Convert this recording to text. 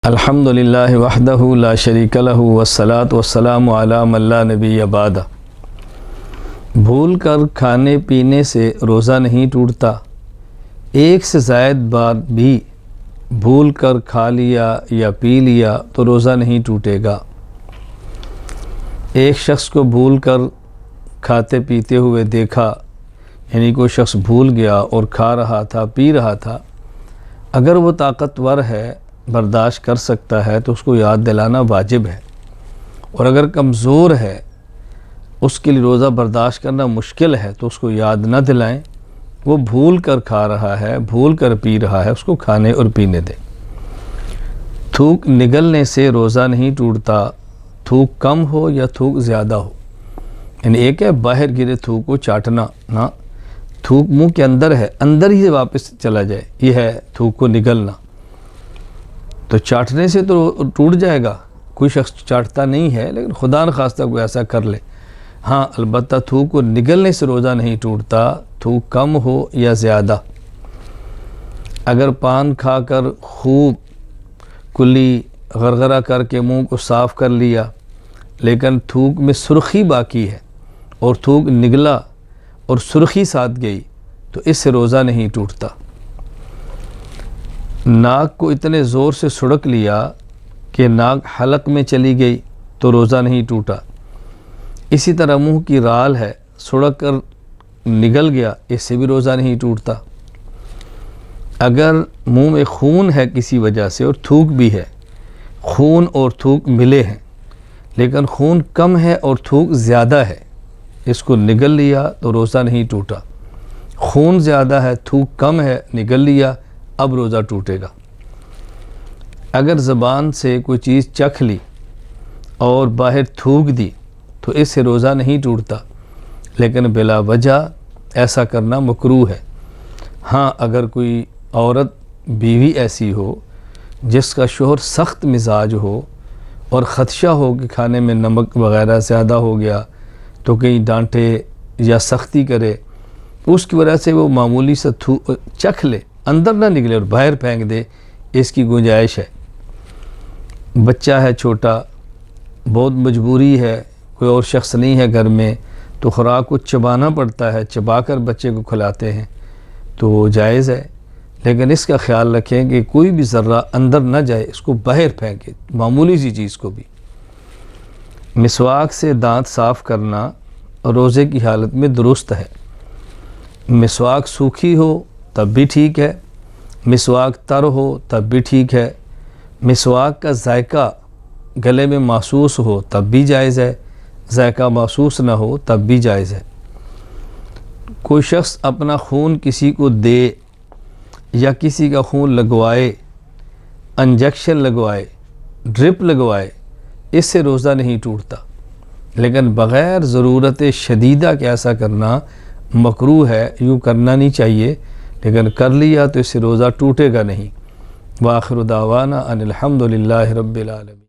الحمدللہ وحدہ لا شریک لہ والصلاۃ والسلام علی من لا نبی بعد۔ بھول کر کھانے پینے سے روزہ نہیں ٹوٹتا، ایک سے زائد بار بھی بھول کر کھا لیا یا پی لیا تو روزہ نہیں ٹوٹے گا۔ ایک شخص کو بھول کر کھاتے پیتے ہوئے دیکھا، یعنی کوئی شخص بھول گیا اور کھا رہا تھا پی رہا تھا، اگر وہ طاقتور ہے برداشت کر سکتا ہے تو اس کو یاد دلانا واجب ہے، اور اگر کمزور ہے اس کے لیے روزہ برداشت کرنا مشکل ہے تو اس کو یاد نہ دلائیں۔ وہ بھول کر کھا رہا ہے، بھول کر پی رہا ہے، اس کو کھانے اور پینے دیں۔ تھوک نگلنے سے روزہ نہیں ٹوٹتا، تھوک کم ہو یا تھوک زیادہ ہو، یعنی ایک ہے باہر گرے تھوک کو چاٹنا، نہ تھوک منہ کے اندر ہے، اندر ہی واپس چلا جائے، یہ ہے تھوک کو نگلنا۔ تو چاٹنے سے تو ٹوٹ جائے گا، کوئی شخص چاٹتا نہیں ہے، لیکن خدا نخواستہ کوئی ایسا کر لے، ہاں البتہ تھوک کو نگلنے سے روزہ نہیں ٹوٹتا، تھوک کم ہو یا زیادہ۔ اگر پان کھا کر خوب کلی غرغرہ کر کے منہ کو صاف کر لیا لیکن تھوک میں سرخی باقی ہے اور تھوک نگلا اور سرخی ساتھ گئی تو اس سے روزہ نہیں ٹوٹتا۔ ناک کو اتنے زور سے سڑک لیا کہ ناک حلق میں چلی گئی تو روزہ نہیں ٹوٹا۔ اسی طرح منہ کی رال ہے، سڑک کر نگل گیا، اس سے بھی روزہ نہیں ٹوٹتا۔ اگر منہ میں خون ہے کسی وجہ سے اور تھوک بھی ہے، خون اور تھوک ملے ہیں لیکن خون کم ہے اور تھوک زیادہ ہے، اس کو نگل لیا تو روزہ نہیں ٹوٹا۔ خون زیادہ ہے، تھوک کم ہے، نگل لیا، اب روزہ ٹوٹے گا۔ اگر زبان سے کوئی چیز چکھ لی اور باہر تھوک دی تو اس سے روزہ نہیں ٹوٹتا، لیکن بلا وجہ ایسا کرنا مکروہ ہے۔ ہاں اگر کوئی عورت بیوی ایسی ہو جس کا شوہر سخت مزاج ہو اور خدشہ ہو کہ کھانے میں نمک وغیرہ زیادہ ہو گیا تو کہیں ڈانٹے یا سختی کرے، اس کی وجہ سے وہ معمولی سا چکھ لے، اندر نہ نکلے اور باہر پھینک دے، اس کی گنجائش ہے۔ بچہ ہے چھوٹا، بہت مجبوری ہے، کوئی اور شخص نہیں ہے گھر میں تو خوراک کو چبانا پڑتا ہے، چبا کر بچے کو کھلاتے ہیں تو وہ جائز ہے، لیکن اس کا خیال رکھیں کہ کوئی بھی ذرہ اندر نہ جائے، اس کو باہر پھینکے، معمولی سی چیز کو بھی۔ مسواک سے دانت صاف کرنا روزے کی حالت میں درست ہے۔ مسواک سوکھی ہو تب بھی ٹھیک ہے، مسواک تر ہو تب بھی ٹھیک ہے، مسواک کا ذائقہ گلے میں محسوس ہو تب بھی جائز ہے، ذائقہ محسوس نہ ہو تب بھی جائز ہے۔ کوئی شخص اپنا خون کسی کو دے یا کسی کا خون لگوائے، انجیکشن لگوائے، ڈرپ لگوائے، اس سے روزہ نہیں ٹوٹتا، لیکن بغیر ضرورت شدیدہ کے ایسا کرنا مکروہ ہے، یوں کرنا نہیں چاہیے، لیکن کر لیا تو اس سے روزہ ٹوٹے گا نہیں۔ وآخر دعوانا ان الحمدللہ رب العالمین۔